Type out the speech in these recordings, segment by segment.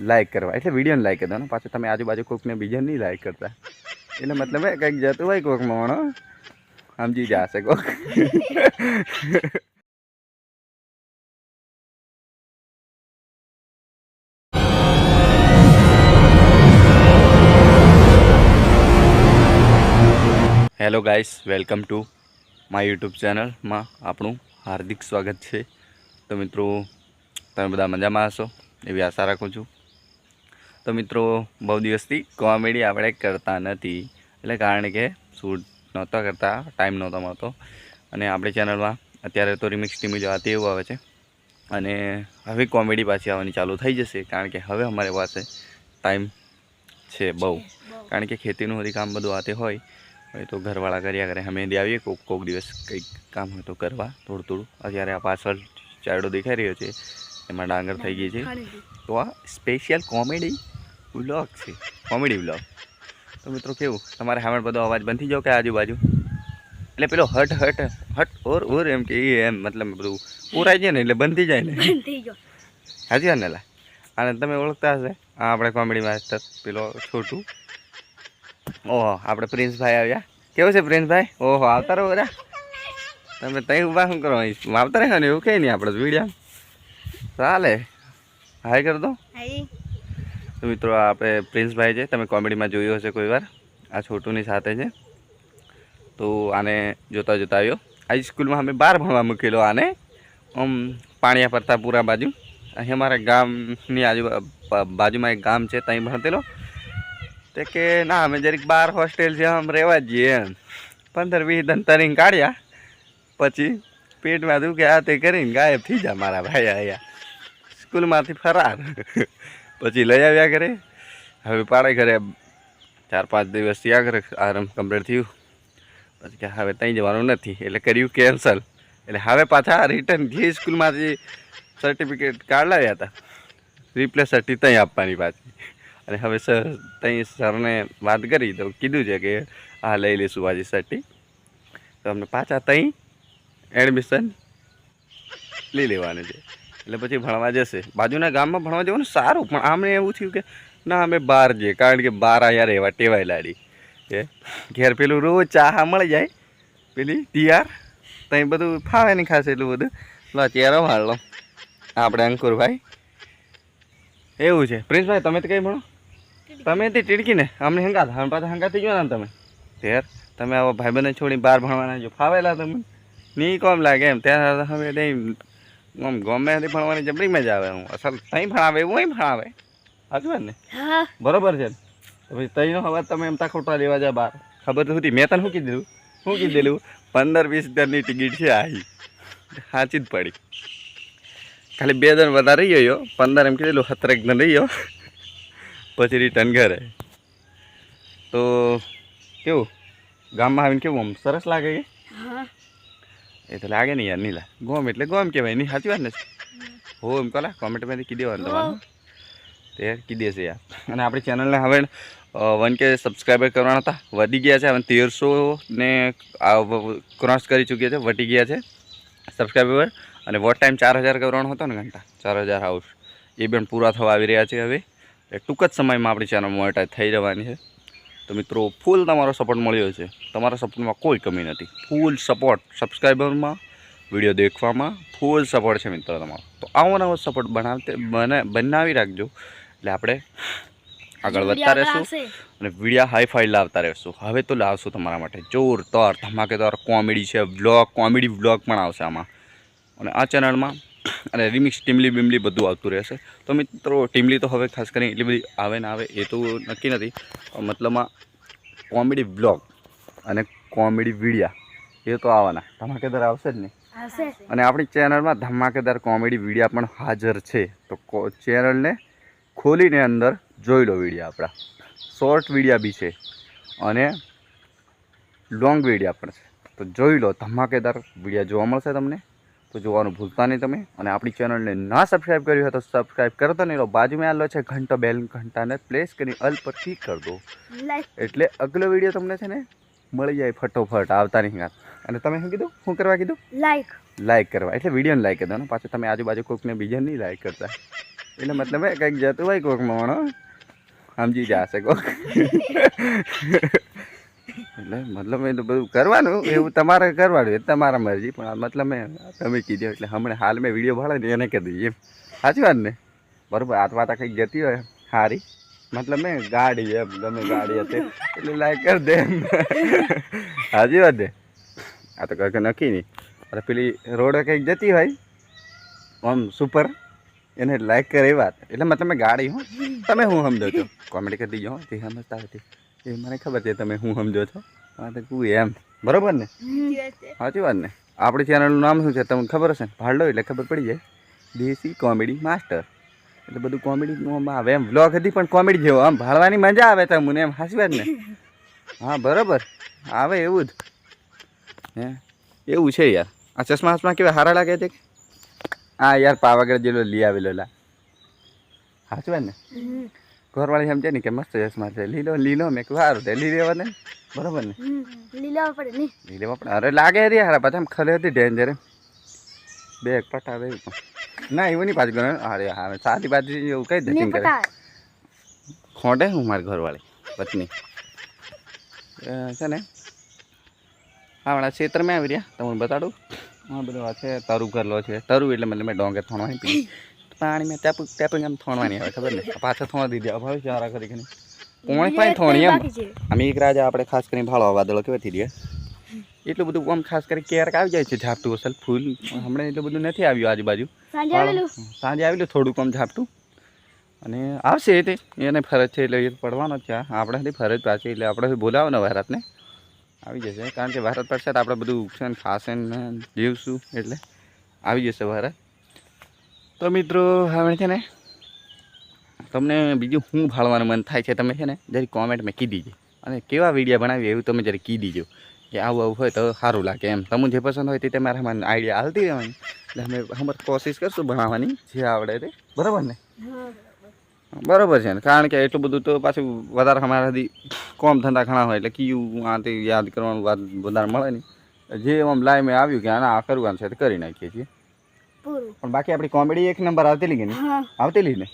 Like કરવા એટલે વિડીયોને લાઈક કરી દો ને. પાછું તમે આજુબાજુ કોઈકને બીજા નહીં લાઈક કરતા એટલે મતલબ કંઈક જતું હોય કોઈક માણો સમજી જશે કોઈક. Hello guys, welcome to my YouTube ચેનલમાં આપણું હાર્દિક સ્વાગત છે. તો મિત્રો, તમે બધા મજામાં હશો એવી આશા રાખું છું. તો મિત્રો, બહુ દિવસથી કોમેડી આપણે કરતા નથી, એટલે કારણ કે શૂટ નહોતા કરતા, ટાઈમ નહોતો મળતો. અને આપણી ચેનલમાં અત્યારે તો રિમિક્સ ટીમી જો આતી એવું આવે છે, અને હવે કોમેડી પાછી આવવાની ચાલુ થઈ જશે, કારણ કે હવે અમારી પાસે ટાઈમ છે બહુ, કારણ કે ખેતીનું બધી કામ બધું આતે હોય તો ઘરવાળા કર્યા કરે. અમે આવીએ કોક દિવસ કંઈક કામ હોય તો કરવા થોડું. અત્યારે આ પાછળ ચાયડો દેખાઈ રહ્યો છે, એમાં ડાંગર થઈ ગઈ છે. તો આ સ્પેશિયલ કોમેડી વ્લોગ છે, કોમેડી વ્લોગ. તો મિત્રો, કેવું તમારે સામે બધો અવાજ બંધ થઈ જાવ કે આજુબાજુ, એટલે પેલો હટ હટ હટ ઓર એમ કે એમ મતલબ બધું ઓરાઈ જાય ને એટલે બંધ થઈ જાય ને. હાજી વાત ને લા. અને તમે ઓળખતા હશે આ આપણે કોમેડી માસ્ટર પેલો છોટું. ઓહો, આપણે પ્રિન્સભાઈ આવ્યા. કેવું છે પ્રિન્સભાઈ? ઓહો, આવતા રહો બધા તમે. તઈ ઊભા શું કરો? આવતા રહે ને એવું કંઈ નહીં, આપણે વિડીયો ચાલે. હાય કરી દો. તો મિત્રો, આપણે પ્રિન્સભાઈ છે, તમે કોમેડીમાં જોયું હશે કોઈ વાર. આ છોટુની સાથે છે. તો આને જોતા આવ્યો. આ સ્કૂલમાં અમે 12 ભણવા મૂકેલો આને, પાણીયા પરતાપુરા બાજુ. અહીં અમારા ગામની બાજુમાં એક ગામ છે, ત્યાં ભણતેલો. તે કે ના, અમે જરીક 12 હોસ્ટેલ છે, આમ રહેવા જઈએ એમ. 15-20 દન તરીને કાઢ્યા, પછી પેટમાં દુખે આ તે કરીને ગાયબ થઈ જાય મારા ભાઈ. અહીંયા સ્કૂલમાંથી ફરાર. પછી લઈ આવ્યા ઘરે. હવે પાડે ઘરે 4-5 દિવસ થયા ઘરે, આરામ કમ્પ્લીટ થયું. પછી કે હવે ત્યાં જવાનું નથી, એટલે કર્યું કેન્સલ. એટલે હવે પાછા રિટર્ન જે સ્કૂલમાંથી સર્ટિફિકેટ કાર્ડ લાવ્યા હતા, રિપ્લેસ સર્ટી ત્યાં આપવાની પાછી. અને હવે સર ત્યાં સરને વાત કરી તો કીધું છે કે આ લઈ લઈશું પાછી સર્ટી, તો અમને પાછા ત્યાં એડમિશન લઈ લેવાનું છે. એટલે પછી ભણવા જશે. બાજુના ગામમાં ભણવા જવાનું સારું, પણ આમને એવું થયું કે ના, અમે બહાર જઈએ, કારણ કે બહાર યાર એવા ટેવાય લાડી કે ઘેર પેલું રોજ ચા મળી જાય, પેલી તૈયાર ત્યાં બધું ફાવે નહીં ખાસ એટલું બધું. લો ચેરો માર લો આપણે અંકુરભાઈ. એવું છે પ્રિન્સભાઈ, તમે તો કંઈ ભણો? તમે તે ટીડકીને અમને હંગાત, હવે પાછા હંગાત થઈ ગયો ને તમે. ત્યારે તમે આવો ભાઈબંધને છોડી બહાર ભણવાના જો ફાવેલા તમે નહીં કોમ લાગે એમ. ત્યાં હવે નહીં આમ ગમે તે ભણવાની જબરી મજા આવે. હું અસલ ત્યાં ભણાવે એવું અહીં ભણાવે. સાચું વાત ને? બરોબર છે. તો પછી તઈનો હવે તમે એમ તા ખોટા લેવા જાય બહાર. ખબર તો હતી, મેં તને શું કીધેલું 15-20 દરની ટિકિટ છે આવી. સાચી જ પડી. ખાલી 2 દન વધારે રહી ગયો, 15 એમ કીધેલું, 17 દન રહી ગયો, પછી રિટર્ન ઘરે. તો કેવું ગામમાં આવીને કેવું આમ સરસ લાગે કે? એ તો લાગે ને યાર. નીલા ગોમ એટલે ગોમ કહેવાય નહીં, સાચી વાત ને? હો એમ કલા કોમેન્ટમાંથી કીધી દેવાનું તમારું, તે કીધી છે યાર. અને આપણી ચેનલને હવે 1K સબસ્ક્રાઈબર કરવાના હતા, વધી ગયા છે. હવે 1300 ને ક્રોસ કરી ચૂક્યા છે, વધી ગયા છે સબસ્ક્રાઈબર. અને વોટ ટાઈમ 4000 કરવાનો હતો ને ઘંટા, 4000 હાઉસ, એ પણ પૂરા થવા આવી રહ્યા છે. હવે ટૂંક જ સમયમાં આપણી ચેનલ મોનેટાઈઝ થઈ જવાની છે. તો મિત્રો, ફૂલ તમારો સપોર્ટ મળ્યો છે. તમારા સપોર્ટમાં કોઈ કમી નથી. ફૂલ સપોર્ટ સબસ્ક્રાઈબરમાં, વિડીયો દેખવામાં ફૂલ સપોર્ટ છે મિત્રો તમારો. તો આવો નવો સપોર્ટ બનાવી રાખજો, એટલે આપણે આગળ વધતા રહેશું અને વિડીયો હાઈફાઈ લાવતા રહેશું. હવે તો લાવશું તમારા માટે જોરદાર ધમાકેદાર કોમેડી છે વ્લોગ, કોમેડી વ્લોગ પણ આવશે આમાં. અને આ ચેનલમાં અને રિમિક્સ ટીમલી બધું આવતું રહેશે. તો મિત્રો, ટીમલી તો હવે ખાસ કરીને એટલી બધી આવે ને આવે એ તો નક્કી નથી, મતલબમાં કોમેડી વ્લોગ અને કોમેડી વિડીયા એ તો આવવાના ધમાકેદાર આવશે જ ને. અને આપણી ચેનલમાં ધમાકેદાર કોમેડી વિડીયા પણ હાજર છે. તો ચેનલને ખોલીને અંદર જોઈ લો. વિડીયા આપણા શોર્ટ વિડીયા બી છે અને લોંગ વિડીયા પણ છે. તો જોઈ લો, ધમાકેદાર વિડીયા જોવા મળશે તમને. તો જોવાનું ભૂલતા નહીં તમે. અને આપણી ચેનલને ના સબસ્ક્રાઈબ કરી હોય તો સબસ્ક્રાઈબ કરતો નહીં રહો. બાજુમાં આવેલો છે ઘંટો, બેલ ઘંટાને પ્રેસ કરી અલ પર ક્લિક કરી દો, એટલે અગલો વિડીયો તમને છે ને મળી જાય ફટોફટ આવતા નહીં. અને તમે શું કીધું, શું કરવા કીધું? લાઈક કરવા એટલે વિડીયોને લાઈક કરી દો ને. પાછું તમે આજુબાજુ કોઈકને બીજા નહીં લાઈક કરતા એટલે મતલબ કંઈક જતું હોય કોઈક મોણો સમજી જશે કોક. એટલે મતલબ એ તો બધું કરવાનું એવું તમારે કરવાનું એ તમારા મરજી. પણ મતલબ તમે કીધું એટલે હમણાં હાલ મેં વિડીયો ભાડે ને એને કહી દઈએ એમ. સાચી વાત ને? બરાબર. હાથ વાતા કંઈક જતી હોય સારી મતલબ મેં ગાડી એમ ગમે ગાડી હતી એટલે લાઈક કરી દે એમ. સાચી વાત ને? આ તો કંઈક નક્કી નહીં. અરે પેલી રોડે કંઈક જતી હોય આમ સુપર એને લાઈક કરે એ વાત. એટલે મતલબ મેં ગાડી હું તમે શું સમજો છો કોમેડી કરી દીજો તે સમજતા હતી એ મને ખબર છે તમે શું સમજો છો. હા તો તું એમ બરાબર ને? સાચી વાત ને? આપણી ચેનલનું નામ શું છે તમને ખબર હશે ને? ભાડલો એટલે ખબર પડી જાય. દેશી કોમેડી માસ્ટર. એટલે બધું કોમેડીનું આવે એમ. વ્લોગ હતી પણ કોમેડી જેવો આમ ભાળવાની મજા આવે તમને એમ. સાચી વાત ને? હા બરાબર આવે એવું જ હે એવું છે યાર. આ ચશ્મા ચશ્મા કેવા સારા લાગે છે? હા યાર પાવાગઢ જેલો લઈ આવેલો લા. સાચી વાત ને? ઘરવાળી સમજે ને કે મસ્ત ચશ્મા છે લીલો લીલો મેં કહું સારું છે લઈ લેવા ને બરાબર ને? લઈ લેવા પડે. અરે લાગે રે હારા પાછા આમ ખલે હતી ડેન્જર બે એક પટાવે એવું પણ ના એવું નહીં પાછું ગણ. અરે હા સાદી બાજુ એવું કઈ ધતિંગ કરે ખોટે હું મારી ઘરવાળી પત્ની છે ને હમણાં ક્ષેત્રમાં આવી રહ્યા તમને બતાડું. હા બધું આ છે તરું કરેલો છે. તરું એટલે મતલબ મેં ડોંગર થોડવાની પી પાણી મેં ટેપું ટેપું એમ થોડવાની આવે ખબર ને પાછા થોડા દીધી હવે ચારા કરી કે પોણી પાણી થોડી એમ. આમ એક રાજા આપણે ખાસ કરીને ભાળવા વાદળો કેવાથી દે એટલું બધું આમ ખાસ કરી ક્યારેક આવી જાય છે ઝાપટું અસલ ફૂલ. હમણાં એટલું બધું નથી આવ્યું આજુબાજુ. સાંજે આવેલું થોડુંક આમ ઝાપટું અને આવશે તે એને ફરજ છે એટલે એ પડવાનો જ છે. આપણે ફરજ પાછી એટલે આપણે બોલાવો ને ભારતને આવી જશે કારણ કે ભારત પડશે તો આપણે બધું છે ને ખાશે ને જીવશું એટલે આવી જશે ભારત. તો મિત્રો હવે છે ને તમને બીજું શું ભાળવાનું મન થાય છે તમે છે ને જરી કોમેન્ટમાં કીધી છે અને કેવા વિડીયો બનાવીએ એવું તમે જરી કીધી જો કે આવું આવું હોય તો સારું લાગે એમ. તમને જે પસંદ હોય તે તમારે મને આઈડિયા હાલતી રહેવાની એટલે અમે અમારે કોશિશ કરશું બનાવવાની જે આવડે તે બરાબર ને? બરાબર છે ને કારણ કે એટલું બધું તો પાછું વધારે અમારાથી કોમ ધંધા ઘણા હોય એટલે કયું આ તે યાદ કરવાનું વાત વધારે મળે નહીં. જે આમ લાઈમે આવ્યું કે આના આ કરવાનું છે તો કરી નાખીએ છીએ પણ બાકી આપણી કોમેડી એક નંબર આવતેલી કે નહીં? આવતેલી ને?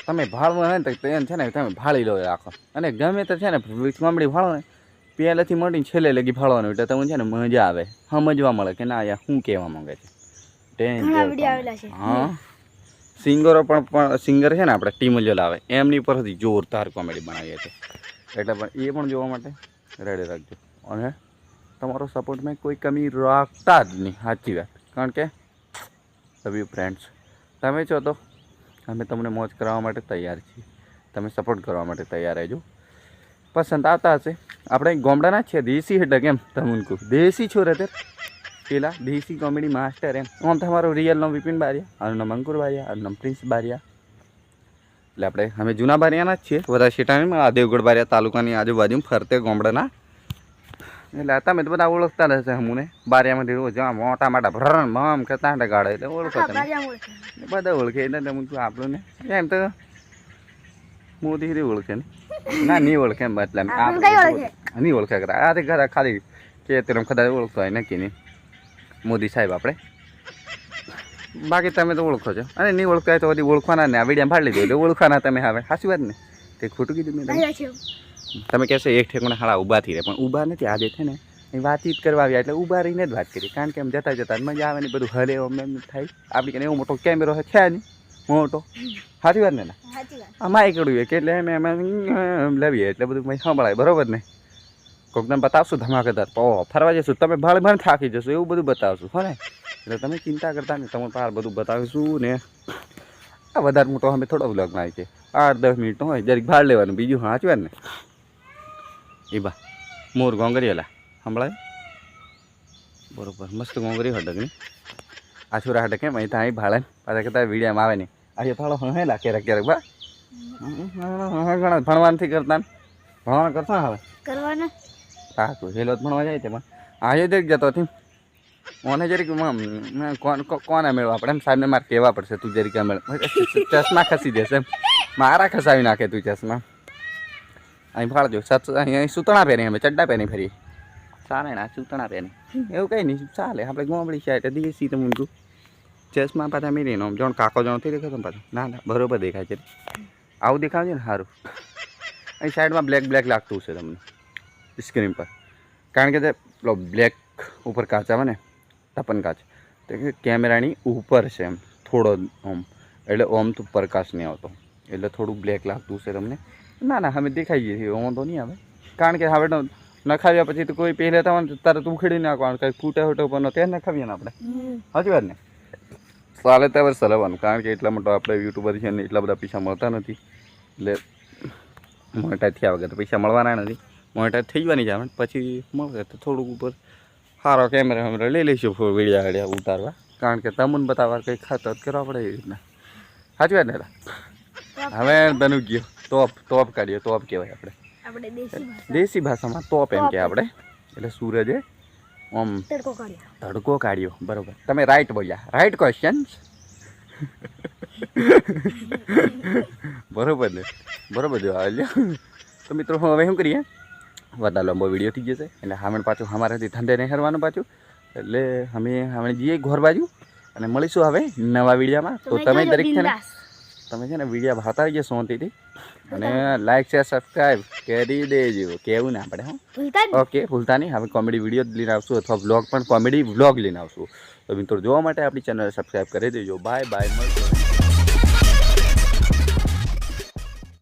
તમે ભાળવું હોય ને તો છે ને તમે ભાળી લો આખો અને ગમે તો છે ને કોમેડી ભાળો ને પહેલેથી મળીને છેલ્લે લગી ભાળવાનું એટલે તમને છે ને મજા આવે સમજવા મળે કે ના યાર શું કહેવા માંગે છે. હા સિંગરો પણ સિંગર છે ને આપણે ટીમ જ લાવે એમની પરથી જોરદાર કોમેડી બનાવીએ છીએ એટલે પણ એ પણ જોવા માટે રેડી રાખજો અને તમારો સપોર્ટ મેં કોઈ કમી રાખતા જ નહીં. સાચી વાત કારણ કે લવ યુ ફ્રેન્ડ્સ તમે છો તો અમે તમને મોજ કરાવવા માટે તૈયાર છીએ. તમે સપોર્ટ કરવા માટે તૈયાર રહેજો. પસંદ આવતા હશે આપણે ગામડાના જ છે દેશી એટલે કેમ તમને કહું દેશી છો રહેતે પેલા દેશી કોમેડી માસ્ટર એમ. આમ તમારો રિયલ નામ વિપિન બારિયા આનું નામ અંકુર બારિયા આનું નામ પ્રિન્સ બારિયા એટલે આપણે અમે જૂના બારિયાના જ છીએ બધા શેટાણીમાં આ દેવગઢ બારિયા તાલુકાની આજુબાજુ ફરતે ગામડાના એટલે તમે તો બધા ઓળખતા રહેશે અમને બારિયામાંથી રોજ મોટા મોટા ભરણ મમ કરતા ગાડે એટલે ઓળખો તમે બધા ઓળખે એટલે તમે આપણું ને એમ તો મોદી ઓળખે ને ના નહીં ઓળખે એમ એટલે નહીં ઓળખે કરા આ ઘર ખાલી કે તેમ કદાચ ઓળખતો હોય નક્કી નહીં મોદી સાહેબ આપણે બાકી તમે તો ઓળખો છો અને નહીં ઓળખતા હોય તો બધી ઓળખવાના ને આ વિડીયો ફાડી લીધું એટલે ઓળખવાના તમે હવે સાચી વાત ને તે ખોટું કીધું મેં તમે કહેશો એક ઠેકોને હાળા ઊભા થઈ રહે પણ ઊભા નથી આજે છે ને એ વાતચીત કરવા આવ્યા એટલે ઊભા રહીને જ વાત કરી કારણ કે એમ જતા જતા મજા આવે ને બધું હરે એમ થાય આપણી કને એવો મોટો કેમેરો છે નહીં મોટો સાચી વાત ને ના આમાં એકડું કે એટલે એમ લાવીએ એટલે બધું સંભળાય બરાબર ને કોઈક તમે બતાવશું ધમાકેદાર ફરવા જઈશું તમે ભાળ ભાળ થાકી જશો એવું બધું બતાવશું હો ને એટલે તમે ચિંતા કરતા ને તમે પાર બધું બતાવીશું ને આ વધારે મોટો અમે થોડો વ્લોગ નાખી છે 8-10 મિનિટનો હોય જરીક ભાળ લેવાનું બીજું સાચી વાત ને એ બા મોર ગોંગરીએલા સંભળાય બરોબર મસ્ત ગોંગરી હડકની આ છોરા હડકે કેમ અહીં ત્યાં ભાળે પાછા કહેતા વિડીયામાં આવે નહીં આજે થોડો હહેલા ક્યારેક બા ઘણા ભણવા નથી કરતા ભણવા કરતા હવે કરવાના હા તું હેલો ભણવા જાય તેમાં આજે જરીક જતો હતી ઓને જરીક કોને મેળવા આપણે એમ સાહેબને મારે કહેવા પડશે તું જરીક મેળ ચશ્મા ખસી જશે મારા ખસાવી નાખે તું ચશ્મા અહીં ફાળજો અહીં સૂતણા પહેરી અમે ચડ્ડા પહેરી ફરી ચાલે ના સૂતણા પહેરી એવું કંઈ નહીં ચાલે આપણે ગોમડી છે એટલે દેશી તો મૂંગું ચેસમાં પાછા મીરીને આમ જણ કાકો જણ થઈ દેખાતો પાછું ના ના બરોબર દેખાય છે આવું દેખાય છે ને સારું અહીં સાઈડમાં બ્લેક બ્લેક લાગતું છે તમને સ્ક્રીન પર કારણ કે તે પેલો બ્લેક ઉપર કાચ આવે ને તપન કાચ તો કેમેરાની ઉપર છે એમ થોડો ઓમ એટલે ઓમ તો પ્રકાશ નહીં આવતો એટલે થોડું બ્લેક લાગતું છે તમને ના ના અમે દેખાઈ જઈએ છીએ ઓમ તો નહીં આવે કારણ કે હવે નખાવ્યા પછી તો કોઈ પહેલે થવાનું તરત ઉખેડી નાખવાનું કંઈ ફૂટે ફૂટે ઉપર ત્યાં નખાવીએ ને આપણે સાચી વાત ને ચાલે ત્યાં વર્ષ ચલાવવાનું કારણ કે એટલા માટે આપણે યુટ્યુબર છે ને એટલા બધા પૈસા મળતા નથી એટલે મોનેટાઈઝ થયા વગર પૈસા મળવાના નથી મોનેટાઈઝ થઈ જવાની છે પછી મળશે તો થોડુંક ઉપર સારો કેમેરા લઈ લઈશું વિડીયો ઉતારવા કારણ કે તમને બતાવવા કંઈક ખાતર કરવા પડે એવી રીતના સાચી વાત ને હવે બનવું ગયો તોપ કાઢીએ તોપ કહેવાય આપણે દેશી ભાષામાં તોપ એમ કે આપણે એટલે સૂરજે આમ તડકો કાઢ્યો બરોબર તમે રાઈટ બોલ્યા રાઈટ ક્વેશ્ચન બરોબર ને બરોબર જો તો મિત્રો હવે શું કરીએ વધારે લાંબો વિડીયો થઈ જશે એટલે હમણાં પાછું અમારાથી ધંધે નહીં હરવાનું પાછું એટલે અમે જઈએ ઘર બાજુ અને મળીશું હવે નવા વિડીયોમાં તો તમે દરેક છે ને તમે છે ને વિડીયો ભાતા જશો શાંતિથી અને લાઈક શેર સબસ્ક્રાઈબ કરી દેજો કેવું ને આપણે હા ઓકે ભૂલતા નહીં હવે કોમેડી વિડીયો લઈને આવશું અથવા વ્લોગ પણ કોમેડી વ્લોગ લઈને આવશું તો મિત્રો જોવા માટે આપણી ચેનલ સબસ્ક્રાઈબ કરી દેજો બાય બાય મળશે